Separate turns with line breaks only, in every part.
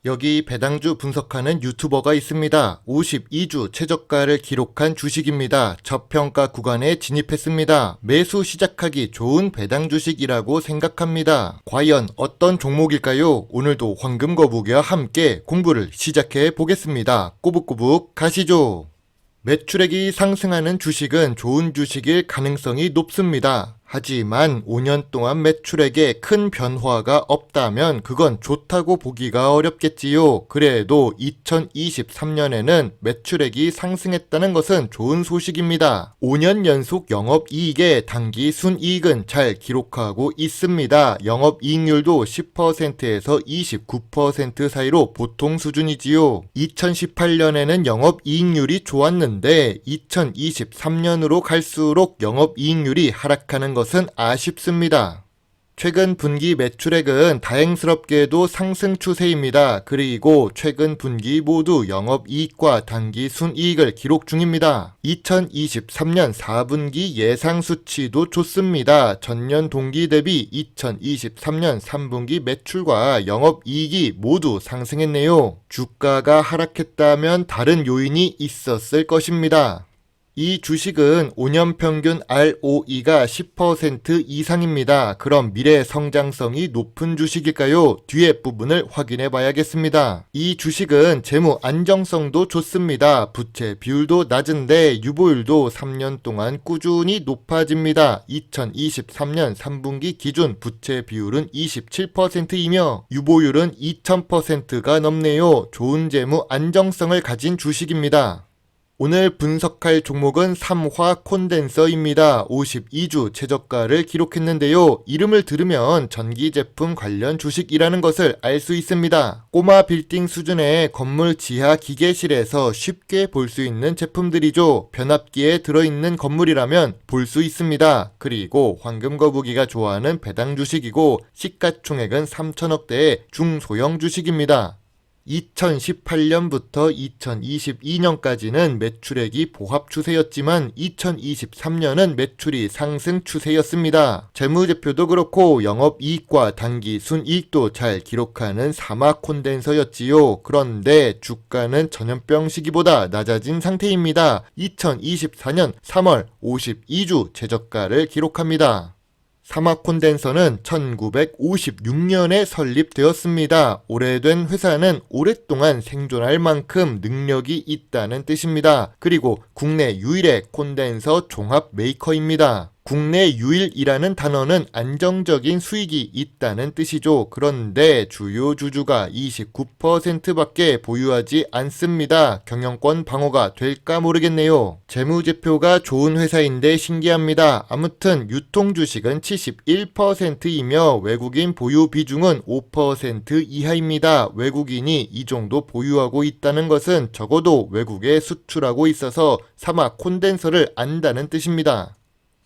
여기 배당주 분석하는 유튜버가 있습니다. 52주 최저가를 기록한 주식입니다. 저평가 구간에 진입했습니다. 매수 시작하기 좋은 배당 주식이라고 생각합니다. 과연 어떤 종목일까요? 오늘도 황금 거북이와 함께 공부를 시작해 보겠습니다. 꼬북꼬북 가시죠. 매출액이 상승하는 주식은 좋은 주식일 가능성이 높습니다. 하지만 5년 동안 매출액에 큰 변화가 없다면 그건 좋다고 보기가 어렵겠지요. 그래도 2023년에는 매출액이 상승했다는 것은 좋은 소식입니다. 5년 연속 영업이익의 단기 순이익은 잘 기록하고 있습니다. 영업이익률도 10%에서 29% 사이로 보통 수준이지요. 2018년에는 영업이익률이 좋았는데 2023년으로 갈수록 영업이익률이 하락하는 것은 아쉽습니다. 최근 분기 매출액은 다행스럽게도 상승 추세입니다. 그리고 최근 분기 모두 영업이익과 단기 순이익을 기록 중입니다. 2023년 4분기 예상 수치도 좋습니다. 전년 동기 대비 2023년 3분기 매출과 영업이익이 모두 상승했네요. 주가가 하락했다면 다른 요인이 있었을 것입니다. 이 주식은 5년 평균 ROE가 10% 이상입니다. 그럼 미래 성장성이 높은 주식일까요? 뒤에 부분을 확인해 봐야겠습니다. 이 주식은 재무 안정성도 좋습니다. 부채 비율도 낮은데 유보율도 3년 동안 꾸준히 높아집니다. 2023년 3분기 기준 부채 비율은 27%이며 유보율은 2000%가 넘네요. 좋은 재무 안정성을 가진 주식입니다. 오늘 분석할 종목은 삼화 콘덴서입니다. 52주 최저가를 기록했는데요. 이름을 들으면 전기 제품 관련 주식이라는 것을 알 수 있습니다. 꼬마 빌딩 수준의 건물 지하 기계실에서 쉽게 볼 수 있는 제품들이죠. 변압기에 들어있는 건물이라면 볼 수 있습니다. 그리고 황금거북이가 좋아하는 배당 주식이고 시가총액은 3천억대의 중소형 주식입니다. 2018년부터 2022년까지는 매출액이 보합 추세였지만 2023년은 매출이 상승 추세였습니다. 재무제표도 그렇고 영업이익과 단기 순이익도 잘 기록하는 사막 콘덴서였지요. 그런데 주가는 전염병 시기보다 낮아진 상태입니다. 2024년 3월 52주 최저가를 기록합니다. 사막 콘덴서는 1956년에 설립되었습니다. 오래된 회사는 오랫동안 생존할 만큼 능력이 있다는 뜻입니다. 그리고 국내 유일의 콘덴서 종합 메이커입니다. 국내 유일이라는 단어는 안정적인 수익이 있다는 뜻이죠. 그런데 주요 주주가 29%밖에 보유하지 않습니다. 경영권 방어가 될까 모르겠네요. 재무제표가 좋은 회사인데 신기합니다. 아무튼 유통 주식은 71%이며 외국인 보유 비중은 5% 이하입니다. 외국인이 이 정도 보유하고 있다는 것은 적어도 외국에 수출하고 있어서 사막 콘덴서를 안다는 뜻입니다.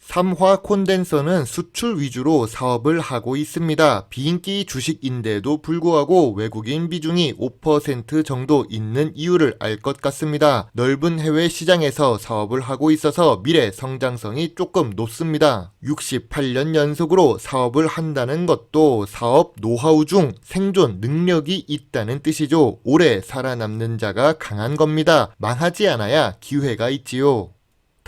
삼화 콘덴서는 수출 위주로 사업을 하고 있습니다. 비인기 주식인데도 불구하고 외국인 비중이 5% 정도 있는 이유를 알 것 같습니다. 넓은 해외 시장에서 사업을 하고 있어서 미래 성장성이 조금 높습니다. 68년 연속으로 사업을 한다는 것도 사업 노하우 중 생존 능력이 있다는 뜻이죠. 오래 살아남는 자가 강한 겁니다. 망하지 않아야 기회가 있지요.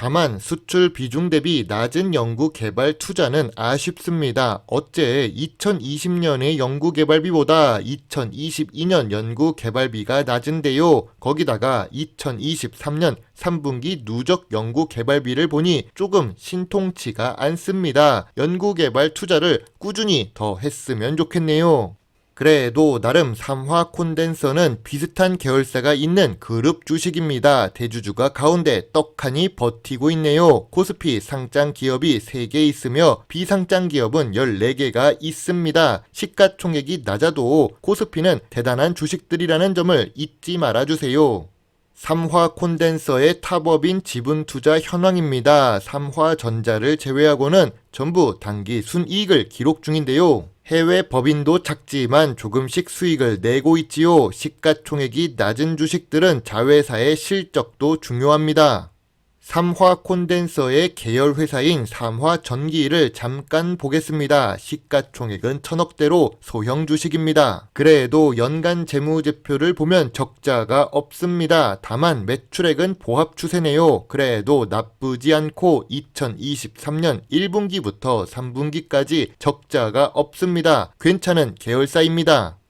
다만 수출 비중 대비 낮은 연구개발 투자는 아쉽습니다. 어째 2020년의 연구개발비보다 2022년 연구개발비가 낮은데요. 거기다가 2023년 3분기 누적 연구개발비를 보니 조금 신통치가 않습니다. 연구개발 투자를 꾸준히 더 했으면 좋겠네요. 그래도 나름 삼화 콘덴서는 비슷한 계열사가 있는 그룹 주식입니다. 대주주가 가운데 떡하니 버티고 있네요. 코스피 상장 기업이 3개 있으며 비상장 기업은 14개가 있습니다. 시가총액이 낮아도 코스피는 대단한 주식들이라는 점을 잊지 말아주세요. 삼화 콘덴서의 탑업인 지분투자 현황입니다. 삼화전자를 제외하고는 전부 단기 순이익을 기록 중인데요. 해외 법인도 작지만 조금씩 수익을 내고 있지요. 시가총액이 낮은 주식들은 자회사의 실적도 중요합니다. 삼화 콘덴서의 계열 회사인 삼화전기를 잠깐 보겠습니다. 시가총액은 1000억대로 소형 주식입니다. 그래도 연간 재무제표를 보면 적자가 없습니다. 다만 매출액은 보합 추세네요. 그래도 나쁘지 않고 2023년 1분기부터 3분기까지 적자가 없습니다. 괜찮은 계열사입니다.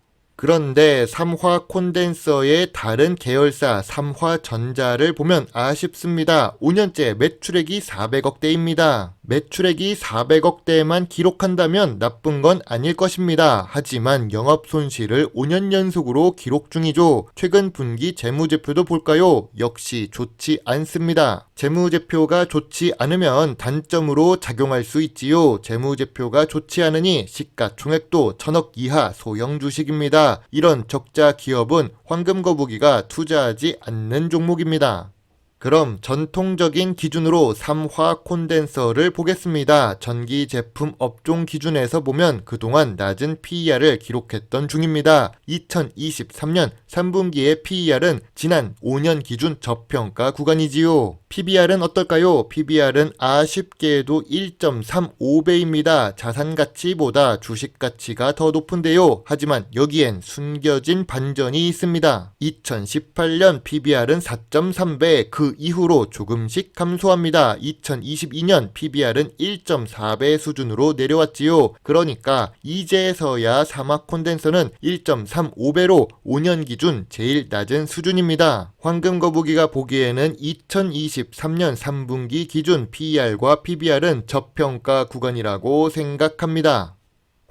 그런데 삼화 콘덴서의 다른 계열사 삼화전자를 보면 아쉽습니다. 5년째 매출액이 400억대입니다. 매출액이 400억대만 기록한다면 나쁜 건 아닐 것입니다. 하지만 영업 손실을 5년 연속으로 기록 중이죠. 최근 분기 재무제표도 볼까요? 역시 좋지 않습니다. 재무제표가 좋지 않으면 단점으로 작용할 수 있지요. 재무제표가 좋지 않으니 시가총액도 1000억 이하 소형 주식입니다. 이런 적자 기업은 황금 거북이가 투자하지 않는 종목입니다. 그럼 전통적인 기준으로 삼화 콘덴서를 보겠습니다. 전기 제품 업종 기준에서 보면 그동안 낮은 PER을 기록했던 중입니다. 2023년 3분기의 PER은 지난 5년 기준 저평가 구간이지요. PBR은 어떨까요? PBR은 아쉽게도 1.35배입니다. 자산가치보다 주식가치가 더 높은데요. 하지만 여기엔 숨겨진 반전이 있습니다. 2018년 PBR은 4.3배, 그 이후로 조금씩 감소합니다. 2022년 PBR은 1.4배 수준으로 내려왔지요. 그러니까 이제서야 삼화 콘덴서는 1.35배로 5년 기준 제일 낮은 수준입니다. 황금 거북이가 보기에는 2023년 3분기 기준 PER과 PBR은 저평가 구간이라고 생각합니다.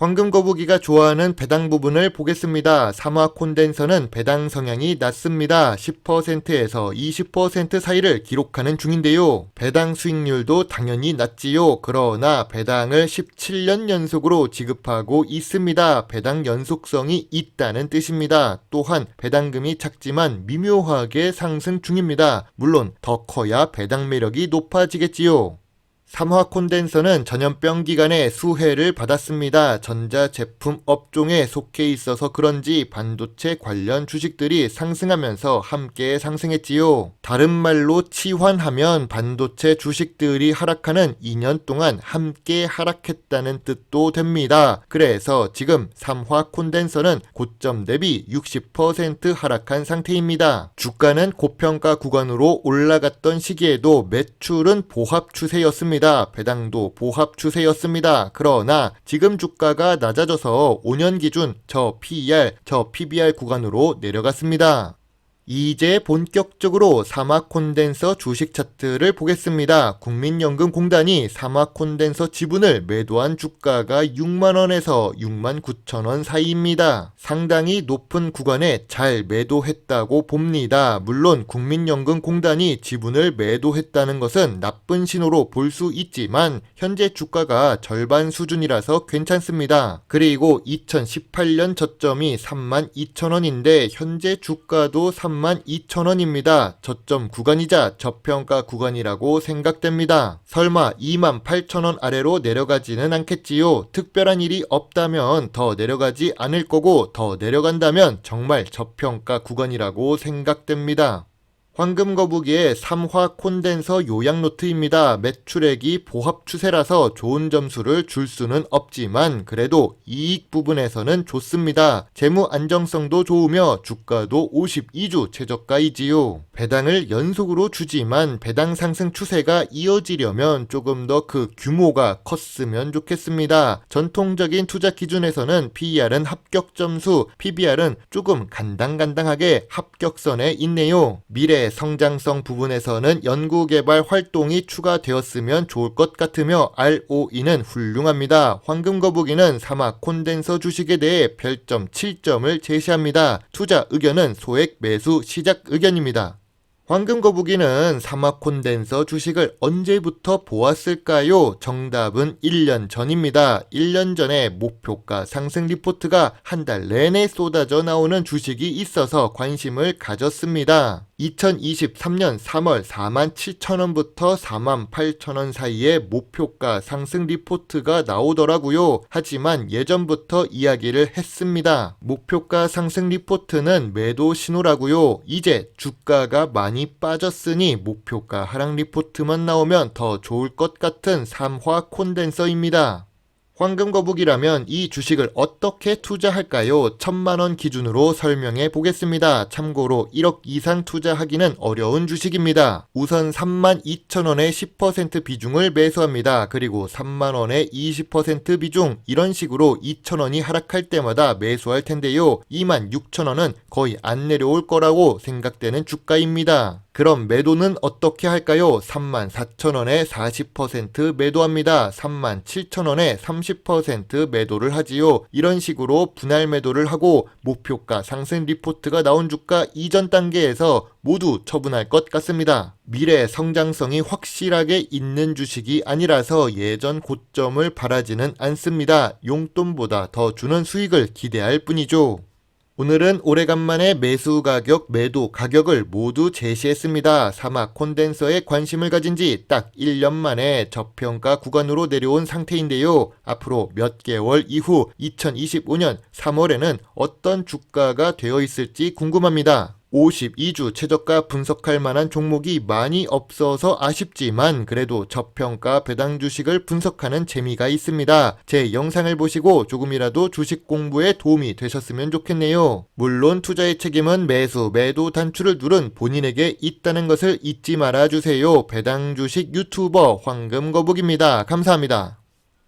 황금 거북이가 좋아하는 배당 부분을 보겠습니다. 삼화 콘덴서는 배당 성향이 낮습니다. 10%에서 20% 사이를 기록하는 중인데요. 배당 수익률도 당연히 낮지요. 그러나 배당을 17년 연속으로 지급하고 있습니다. 배당 연속성이 있다는 뜻입니다. 또한 배당금이 작지만 미묘하게 상승 중입니다. 물론 더 커야 배당 매력이 높아지겠지요. 삼화 콘덴서는 전염병 기간에 수혜를 받았습니다. 전자제품 업종에 속해 있어서 그런지 반도체 관련 주식들이 상승하면서 함께 상승했지요. 다른 말로 치환하면 반도체 주식들이 하락하는 2년 동안 함께 하락했다는 뜻도 됩니다. 그래서 지금 삼화 콘덴서는 고점 대비 60% 하락한 상태입니다. 주가는 고평가 구간으로 올라갔던 시기에도 매출은 보합 추세였습니다. 배당도 보합 추세였습니다. 그러나 지금 주가가 낮아져서 5년 기준 저 PER, 저 PBR 구간으로 내려갔습니다. 이제 본격적으로 삼화 콘덴서 주식 차트를 보겠습니다. 국민연금공단이 삼화 콘덴서 지분을 매도한 주가가 6만원에서 6만 9천원 사이입니다. 상당히 높은 구간에 잘 매도했다고 봅니다. 물론 국민연금공단이 지분을 매도했다는 것은 나쁜 신호로 볼 수 있지만 현재 주가가 절반 수준이라서 괜찮습니다. 그리고 2018년 저점이 3만 2천원인데 현재 주가도 3만 2천원입니다. 저점 구간이자 저평가 구간이라고 생각됩니다. 설마 2만 8천원 아래로 내려가지는 않겠지요. 특별한 일이 없다면 더 내려가지 않을 거고 더 내려간다면 정말 저평가 구간이라고 생각됩니다. 황금 거북이의 삼화 콘덴서 요약 노트입니다. 매출액이 보합 추세라서 좋은 점수를 줄 수는 없지만 그래도 이익 부분에서는 좋습니다. 재무 안정성도 좋으며 주가도 52주 최저가이지요. 배당을 연속으로 주지만 배당 상승 추세가 이어지려면 조금 더 그 규모가 컸으면 좋겠습니다. 전통적인 투자 기준에서는 PER은 합격 점수, PBR은 조금 간당간당하게 합격선에 있네요. 미래 성장성 부분에서는 연구개발 활동이 추가되었으면 좋을 것 같으며 ROE는 훌륭합니다. 황금 거북이는 삼화 콘덴서 주식에 대해 별점 7점을 제시합니다. 투자 의견은 소액 매수 시작 의견입니다. 황금 거북이는 삼화 콘덴서 주식을 언제부터 보았을까요? 정답은 1년 전입니다. 1년 전에 목표가 상승 리포트가 한 달 내내 쏟아져 나오는 주식이 있어서 관심을 가졌습니다. 2023년 3월 47,000원부터 48,000원 사이의 목표가 상승 리포트가 나오더라고요. 하지만 예전부터 이야기를 했습니다. 목표가 상승 리포트는 매도 신호라고요. 이제 주가가 많이 빠졌으니 목표가 하락 리포트만 나오면 더 좋을 것 같은 삼화 콘덴서입니다. 황금거북이라면 이 주식을 어떻게 투자할까요? 1,000만원 기준으로 설명해 보겠습니다. 참고로 1억 이상 투자하기는 어려운 주식입니다. 우선 32,000원의 10% 비중을 매수합니다. 그리고 3만원의 20% 비중, 이런 식으로 2,000원이 하락할 때마다 매수할 텐데요. 26,000원은 거의 안 내려올 거라고 생각되는 주가입니다. 그럼 매도는 어떻게 할까요? 34,000원에 40% 매도합니다. 37,000원에 30% 매도를 하지요. 이런 식으로 분할 매도를 하고 목표가 상승 리포트가 나온 주가 이전 단계에서 모두 처분할 것 같습니다. 미래 성장성이 확실하게 있는 주식이 아니라서 예전 고점을 바라지는 않습니다. 용돈보다 더 주는 수익을 기대할 뿐이죠. 오늘은 오래간만에 매수 가격, 매도 가격을 모두 제시했습니다. 사막 콘덴서에 관심을 가진 지 딱 1년 만에 저평가 구간으로 내려온 상태인데요. 앞으로 몇 개월 이후 2025년 3월에는 어떤 주가가 되어 있을지 궁금합니다. 52주 최저가 분석할 만한 종목이 많이 없어서 아쉽지만 그래도 저평가 배당 주식을 분석하는 재미가 있습니다. 제 영상을 보시고 조금이라도 주식 공부에 도움이 되셨으면 좋겠네요. 물론 투자의 책임은 매수, 매도 단추를 누른 본인에게 있다는 것을 잊지 말아주세요. 배당 주식 유튜버 황금거북입니다. 감사합니다.